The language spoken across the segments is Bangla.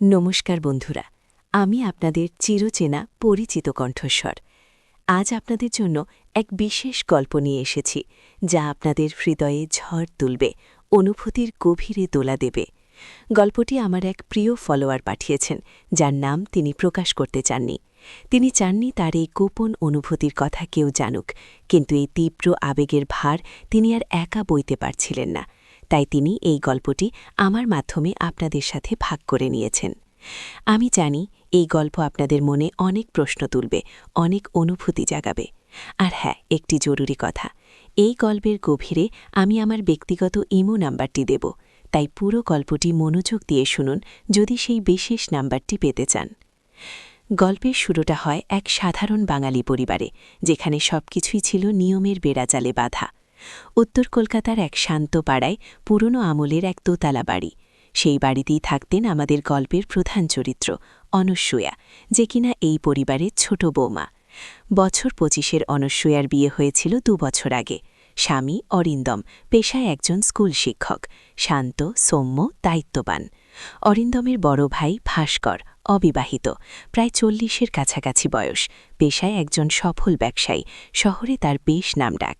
নমস্কার বন্ধুরা, আমি আপনাদের চিরচেনা পরিচিত কণ্ঠস্বর। আজ আপনাদের জন্য এক বিশেষ গল্প নিয়ে এসেছি, যা আপনাদের হৃদয়ে ঝড় তুলবে, অনুভূতির গভীরে দোলা দেবে। গল্পটি আমার এক প্রিয় ফলোয়ার পাঠিয়েছেন, যার নাম তিনি প্রকাশ করতে চাননি। তিনি চাননি তার এই গোপন অনুভূতির কথা কেউ জানুক, কিন্তু এই তীব্র আবেগের ভার তিনি আর একা বইতে পারছিলেন না। তাই তিনি এই গল্পটি আমার মাধ্যমে আপনাদের সাথে ভাগ করে নিয়েছেন। আমি জানি এই গল্প আপনাদের মনে অনেক প্রশ্ন তুলবে, অনেক অনুভূতি জাগাবে। আর হ্যাঁ, একটি জরুরি কথা, এই গল্পের গভীরে আমি আমার ব্যক্তিগত ইমো নাম্বারটি দেব, তাই পুরো গল্পটি মনোযোগ দিয়ে শুনুন যদি সেই বিশেষ নাম্বারটি পেতে চান। গল্পের শুরুটা হয় এক সাধারণ বাঙালি পরিবারে, যেখানে সবকিছুই ছিল নিয়মের বেড়াজালে বাঁধা। উত্তর কলকাতার এক শান্ত পাড়ায় পুরনো আমলের এক দোতলা বাড়ি। সেই বাড়িতেই থাকতেন আমাদের গল্পের প্রধান চরিত্র অনসূয়া, যে কিনা এই পরিবারের ছোট বৌমা। বছর ২৫-এর অনসূয়ার বিয়ে হয়েছিল ২ বছর আগে। স্বামী অরিন্দম পেশায় একজন স্কুল শিক্ষক, শান্ত, সৌম্য, দায়িত্ববান। অরিন্দমের বড় ভাই ভাস্কর অবিবাহিত, প্রায় ৪০-এর কাছাকাছি বয়স, পেশায় একজন সফল ব্যবসায়ী, শহরে তার বেশ নামডাক।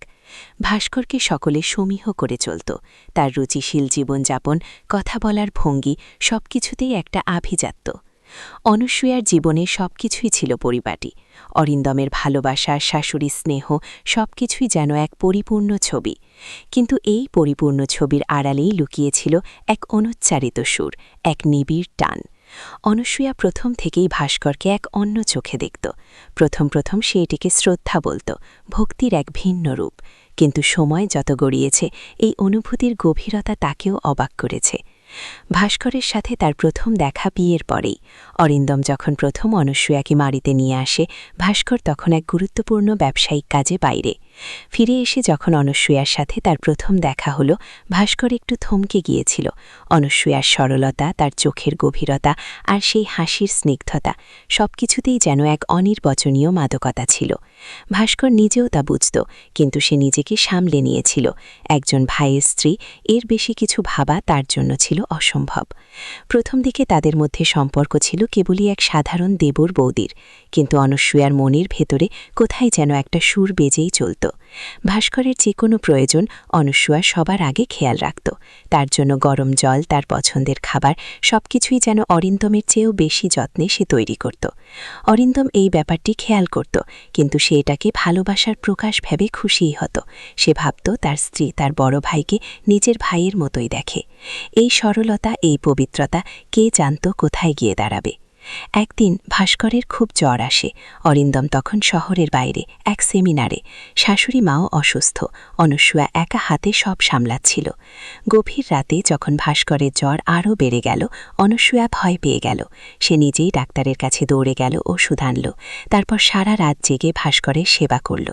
ভাস্করকে সকলে সমীহ করে চলত। তার রুচিশীল জীবনযাপন, কথা বলার ভঙ্গি সবকিছুতেই একটা আভিজাত্য। অনসূয়ার জীবনে সবকিছুই ছিল পরিপাটি। অরিন্দমের ভালোবাসা, শাশুড়ির স্নেহ সবকিছুই যেন এক পরিপূর্ণ ছবি। কিন্তু এই পরিপূর্ণ ছবির আড়ালেই লুকিয়েছিল এক অনুচ্চারিত সুর, এক নিবিড় টান। অনসূয়া প্রথম থেকেই ভাস্করকে এক অন্য চোখে দেখত। প্রথম সে এটিকে শ্রদ্ধা বলত, ভক্তির এক ভিন্ন রূপ। কিন্তু সময় যত গড়িয়েছে, এই অনুভূতির গভীরতা তাকেও অবাক করেছে। ভাস্করের সাথে তার প্রথম দেখা বিয়ের পরেই। অরিন্দম যখন প্রথম অনসূয়াকে বাড়িতে নিয়ে আসে, ভাস্কর তখন এক গুরুত্বপূর্ণ ব্যবসায়িক কাজে বাইরে। ফিরে এসে যখন অনসূয়ার সাথে তার প্রথম দেখা হলো, ভাস্কর একটু থমকে গিয়েছিল। অনসূয়ার সরলতা, তার চোখের গভীরতা আর সেই হাসির স্নিগ্ধতা সবকিছুতেই যেন এক অনির্বচনীয় মাদকতা ছিল। ভাস্কর নিজেও তা বুঝত, কিন্তু সে নিজেকে সামলে নিয়েছিল। একজন ভাইয়ের স্ত্রী, এর বেশি কিছু ভাবা তার জন্য ছিল অসম্ভব। প্রথম দিকে তাদের মধ্যে সম্পর্ক ছিল কেবলই এক সাধারণ দেবর বৌদির, কিন্তু অনসূয়ার মনের ভেতরে কোথায় যেন একটা সুর বেজেই চলত। ভাস্করের যে কোনো প্রয়োজন অনসূয়া সবার আগে খেয়াল রাখত। তার জন্য গরম জল, তার পছন্দের খাবার সবকিছুই যেন অরিন্দমের চেয়েও বেশি যত্নে সে তৈরি করত। অরিন্দম এই ব্যাপারটি খেয়াল করত, কিন্তু সে এটাকে ভালোবাসার প্রকাশ ভেবে খুশিই হতো। সে ভাবত তার স্ত্রী তার বড় ভাইকে নিজের ভাইয়ের মতোই দেখে। এই সরলতা, এই পবিত্রতা কে জানত কোথায় গিয়ে দাঁড়াবে। একদিন ভাস্করের খুব জ্বর আসে। অরিন্দম তখন শহরের বাইরে এক সেমিনারে, শাশুড়ি মাও অসুস্থ। অনসূয়া একা হাতে সব সামলাচ্ছিল। গভীর রাতে যখন ভাস্করের জ্বর আরও বেড়ে গেল, অনসূয়া ভয় পেয়ে গেল। সে নিজেই ডাক্তারের কাছে দৌড়ে গেল, ওষুধ আনল। তারপর সারা রাত জেগে ভাস্করের সেবা করল।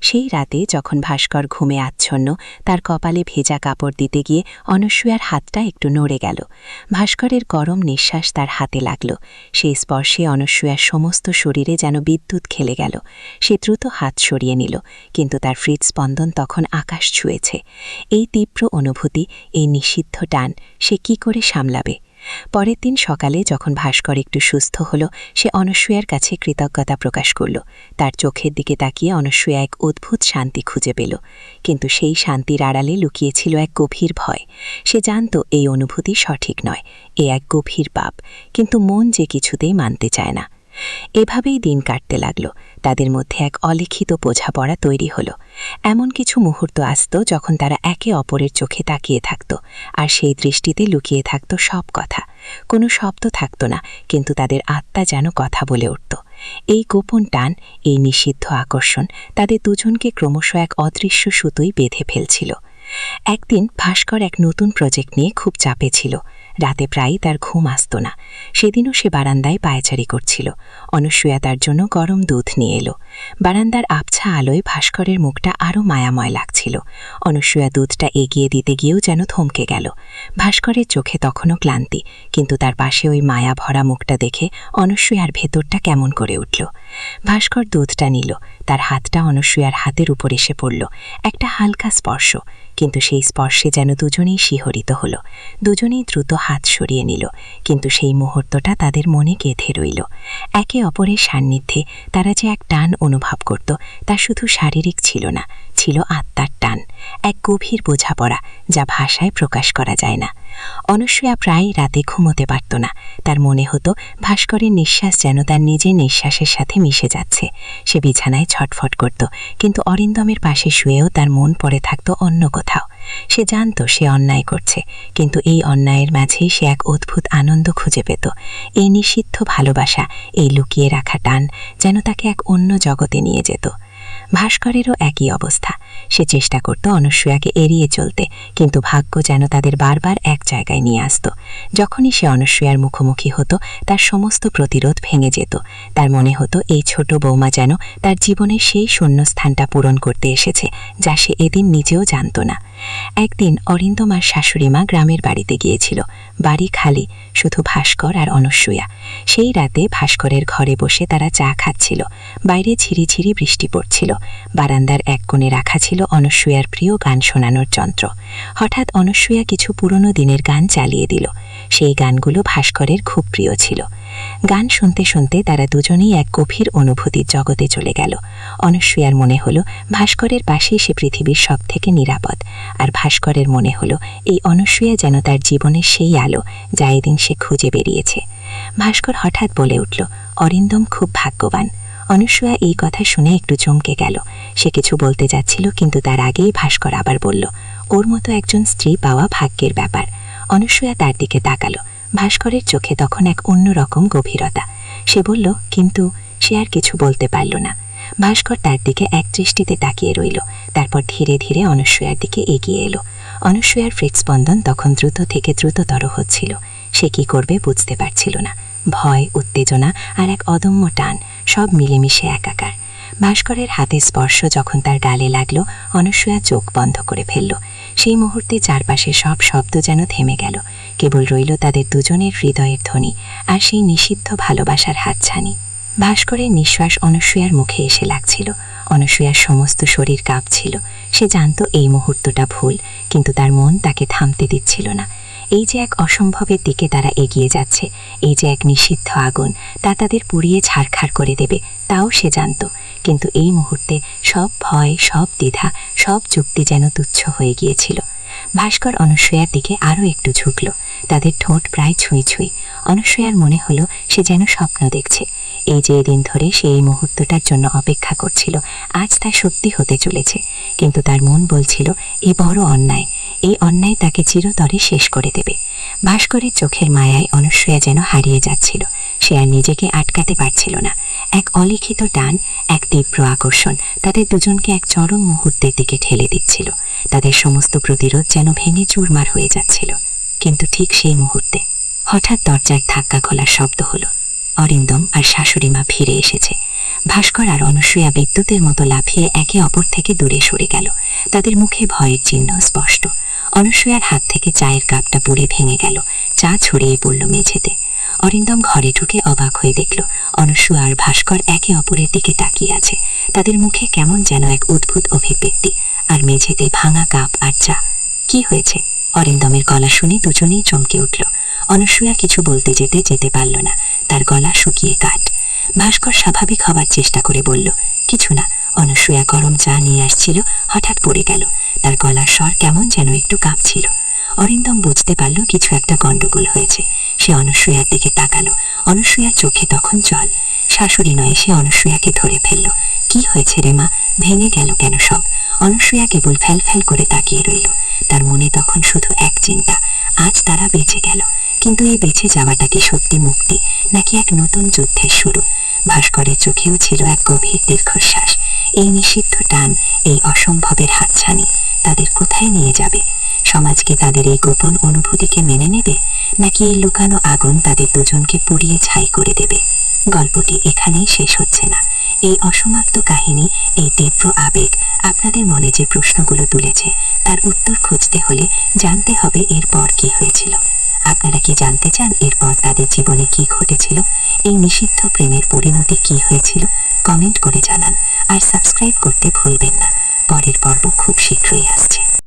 সেই রাতে যখন ভাস্কর ঘুমে আচ্ছন্ন, তার কপালে ভেজা কাপড় দিতে গিয়ে অনসূয়ার হাতটা একটু নড়ে গেল। ভাস্করের গরম নিঃশ্বাস তার হাতে লাগল। সেই স্পর্শে অনসূয়ার সমস্ত শরীরে যেন বিদ্যুৎ খেলে গেল। সে দ্রুত হাত সরিয়ে নিল, কিন্তু তার হৃৎস্পন্দন তখন আকাশ ছুঁয়েছে। এই তীব্র অনুভূতি, এই নিষিদ্ধ টান সে কি করে সামলাবে? পরের দিন সকালে যখন ভাস্কর একটু সুস্থ হল, সে অনসূয়ার কাছে কৃতজ্ঞতা প্রকাশ করল। তার চোখের দিকে তাকিয়ে অনসূয়া এক অদ্ভুত শান্তি খুঁজে পেল। কিন্তু সেই শান্তির আড়ালে লুকিয়েছিল এক গভীর ভয়। সে জানত এই অনুভূতি সঠিক নয়, এ এক গভীর পাপ, কিন্তু মন যে কিছুতেই মানতে চায় না। এভাবেই দিন কাটতে লাগল। তাদের মধ্যে এক অলিখিত বোঝাপড়া তৈরি হলো। এমন কিছু মুহূর্ত আসত যখন তারা একে অপরের চোখে তাকিয়ে থাকত, আর সেই দৃষ্টিতে লুকিয়ে থাকত সব কথা। কোনো শব্দ থাকত না, কিন্তু তাদের আত্মা যেন কথা বলে উঠত। এই গোপন টান, এই নিষিদ্ধ আকর্ষণ তাদের দুজনকে ক্রমশ এক অদৃশ্য সুতোয় বেঁধে ফেলছিল। একদিন ভাস্কর এক নতুন প্রজেক্ট নিয়ে খুব চাপে ছিল। রাতে প্রায়ই তার ঘুম আসত না। সেদিনও সে বারান্দায় পায়চারি করছিল। অনসূয়া তার জন্য গরম দুধ নিয়ে এলো। বারান্দার আবছা আলোয় ভাস্করের মুখটা আরও মায়াময় লাগছিল। অনসূয়া দুধটা এগিয়ে দিতে গিয়েও যেন থমকে গেল। ভাস্করের চোখে তখনও ক্লান্তি, কিন্তু তার পাশে ওই মায়া ভরা মুখটা দেখে অনসূয়ার ভেতরটা কেমন করে উঠল। ভাস্কর দুধটা নিল, তার হাতটা অনসূয়ার হাতের উপর এসে পড়ল। একটা হালকা স্পর্শ, কিন্তু সেই স্পর্শে যেন দুজনেই শিহরিত হল। দুজনেই দ্রুত হাত সরিয়ে নিল, কিন্তু সেই মুহূর্তটা তাদের মনে গেঁথে রইল। একে অপরের সান্নিধ্যে তারা যে এক টান অনুভব করত, তা শুধু শারীরিক ছিল না, ছিল আত্মার টান, এক গভীর বোঝাপড়া যা ভাষায় প্রকাশ করা যায় না। অনসূয়া প্রায় রাতে ঘুমোতে পারত না। তার মনে হতো ভাস্করের নিঃশ্বাস যেন তার নিজের নিঃশ্বাসের সাথে মিশে যাচ্ছে। সে বিছানায় ছটফট করত, কিন্তু অরিন্দমের পাশে শুয়েও তার মন পড়ে থাকত অন্য কোথাও। সে জানত সে অন্যায় করছে, কিন্তু এই অন্যায়ের মাঝেই সে এক অদ্ভুত আনন্দ খুঁজে পেত। এই নিষিদ্ধ ভালোবাসা, এই লুকিয়ে রাখা টান যেন তাকে এক অন্য জগতে নিয়ে যেত। ভাস্করেরও একই অবস্থা। সে চেষ্টা করত অনসূয়াকে এড়িয়ে চলতে, কিন্তু ভাগ্য যেন তাদের বারবার এক জায়গায় নিয়ে আসত। যখনই সে অনসূয়ার মুখোমুখি হতো, তার সমস্ত প্রতিরোধ ভেঙে যেত। তার মনে হতো এই ছোট বৌমা যেন তার জীবনের সেই শূন্যস্থানটা পূরণ করতে এসেছে, যা সে এদিন নিজেও জানত না। একদিন অরিন্দম আর শাশুড়িমা গ্রামের বাড়িতে গিয়েছিল। বাড়ি খালি, শুধু ভাস্কর আর অনসূয়া। সেই রাতে ভাস্করের ঘরে বসে তারা চা খাচ্ছিল। বাইরে ঝিরিঝিরি বৃষ্টি পড়ছিল। বারান্দার এক কোণে রাখা ছিল অনসূয়ার প্রিয় গান শোনানোর যন্ত্র। হঠাৎ অনসূয়া কিছু পুরনো দিনের গান চালিয়ে দিল। সেই গানগুলো ভাস্করের খুব প্রিয় ছিল। গান শুনতে শুনতে তারা দুজনেই এক গভীর অনুভূতির জগতে চলে গেল। অনসূয়ার মনে হলো ভাস্করের পাশেই সে পৃথিবীর সব থেকে নিরাপদ, আর ভাস্করের মনে হলো এই অনসূয়া যেন তার জীবনের সেই আলো যা এদিন সে খুঁজে বেরিয়েছে। ভাস্কর হঠাৎ বলে উঠল, অরিন্দম খুব ভাগ্যবান। অনসূয়া এই কথা শুনে একটু চমকে গেল। সে কিছু বলতে যাচ্ছিল, কিন্তু তার আগেই ভাস্কর আবার বলল, ওর মতো একজন স্ত্রী পাওয়া ভাগ্যের ব্যাপার। অনসূয়া তার দিকে তাকালো। ভাস্করের চোখে তখন এক অন্যরকম গভীরতা। সে বলল, কিন্তু সে আর কিছু বলতে পারল না। ভাস্কর তার দিকে এক দৃষ্টিতে তাকিয়ে রইল, তারপর ধীরে ধীরে অনসূয়ার দিকে এগিয়ে এলো। অনসূয়ার হৃৎস্পন্দন তখন দ্রুত থেকে দ্রুততর হচ্ছিল। সে কি করবে বুঝতে পারছিল না। ভয়, উত্তেজনা আর এক অদম্য টান, সব মিলেমিশে একাকার। ভাস্করের হাতের স্পর্শ যখন তার গালে লাগলো, অনসূয়া চোখ বন্ধ করে ফেলল। সেই মুহূর্তে চারপাশে সব শব্দ যেন থেমে গেল। কেবল রইল তাদের দুজনের হৃদয়ের ধ্বনি আর সেই নিষিদ্ধ ভালোবাসার হাতছানি। ভাস্করের নিঃশ্বাস অনসূয়ার মুখে এসে লাগছিল। অনসূয়ার সমস্ত শরীর কাঁপছিল। সে জানত এই মুহূর্তটা ভুল, কিন্তু তার মন তাকে থামতে দিচ্ছিল না। এই যে এক অসম্ভবের দিকে তারা এগিয়ে যাচ্ছে, এই যে এক নিষিদ্ধ আগুন, তা তাদের পুড়িয়ে ছারখার করে দেবে, তাও সে জানত। কিন্তু এই মুহূর্তে সব ভয়, সব দ্বিধা, সব যুক্তি যেন তুচ্ছ হয়ে গিয়েছিল। ভাস্কর অনসূয়ার দিকে আরও একটু ঝুঁকল। তাদের ঠোঁট প্রায় ছুঁই ছুঁই। অনসূয়ার মনে হলো সে যেন স্বপ্ন দেখছে। এই যে এদিন ধরে সে এই মুহূর্তটার জন্য অপেক্ষা করছিল, আজ তা সত্যি হতে চলেছে। কিন্তু তার মন বলছিল এ বড় অন্যায়, এই অন্যায় তাকে চিরতরে শেষ করে দেবে। ভাস্করের চোখের মায়ায় অনসূয়া যেন হারিয়ে যাচ্ছিল। সে আর নিজেকে আটকাতে পারছিল না। এক অলিখিত টান, এক তীব্র আকর্ষণ তাদের দুজনকে এক চরম মুহূর্তের দিকে ঠেলে দিচ্ছিল। তাদের সমস্ত প্রতিরোধ যেন ভেঙে চুরমার হয়ে যাচ্ছিল। কিন্তু ঠিক সেই মুহূর্তে হঠাৎ দরজার ধাক্কা খোলার শব্দ হলো। অরিন্দম আর শাশুড়িমা ফিরে এসেছে। ভাস্কর আর অনসূয়া বিদ্যুতের মতো লাফিয়ে একে অপর থেকে দূরে সরে গেল। তাদের মুখে ভয়ের চিহ্ন স্পষ্ট। অনসূয়ার হাত থেকে চায়ের কাপটা পুড়ে ভেঙে গেল। চা ছড়িয়ে পড়ল মেঝেতে। অরিন্দম ঘরে ঢুকে অবাক হয়ে দেখল অনসূয়া আর ভাস্কর একে অপরের দিকে তাকিয়ে আছে। তাদের মুখে কেমন যেন এক অদ্ভুত অভিব্যক্তি, আর মেঝেতে ভাঙা কাপ আর চা। কি হয়েছে? অরিন্দমের গলা শুনে দুজনেই চমকে উঠল। অনসূয়া কিছু বলতে যেতে পারল না, তার গলা শুকিয়ে কাঠ। ভাস্কর স্বাভাবিক হবার চেষ্টা করে বলল, কিছু না। অনসূয়া গরম চা নিয়ে আসছিল, হঠাৎ পড়ে গেল। তার গলার স্বর কেমন যেন একটু কাঁপছিল। অরিন্দম বুঝতে পারল কিছু একটা গন্ডগোল হয়েছে। সে অনসূয়ার দিকে তাকালো। অনসূয়ার চোখে তখন জল। শাশুড়ি নয়, সে অনসূয়াকে ধরে ফেলল। কি হয়েছে রে মা? ভেঙে গেল কেন সব? অনসূয়া কেবল ফ্যাল ফ্যাল করে তাকিয়ে রইল। তার মনে তখন শুধু এক চিন্তা, আজ তারা বেঁচে গেল, কিন্তু এই বেঁচে যাওয়াটা কি সত্যি মুক্তি, নাকি এক নতুন যুদ্ধের শুরু? ভাস্করের চোখেও ছিল এক গভীর দীর্ঘশ্বাস। এই নিষিদ্ধ টান, এই অসম্ভবের হাতছানি তাদের কোথায় নিয়ে যাবে? সমাজকে তাদের এই গোপন অনুভূতিকে মেনে নেবে, নাকি এই লুকানো আগুন তাদের দুজনকে পুড়িয়ে ছাই করে দেবে? গল্পটি এখানেই শেষ হচ্ছে না। এই অসমাপ্ত কাহিনী, এই তীব্র আবেগ আপনাদের মনে যে প্রশ্নগুলো তুলেছে, তার উত্তর খুঁজতে হলে জানতে হবে এরপর কি হয়েছিল। আপনারা কি জানতে চান এরপর তাদের জীবনে কি ঘটেছিল, এই নিষিদ্ধ প্রেমের পরিণতি কি হয়েছিল? কমেন্ট করে জানান আর সাবস্ক্রাইব করতে ভুলবেন না। পরের পর্ব খুব শীঘ্রই আসছে।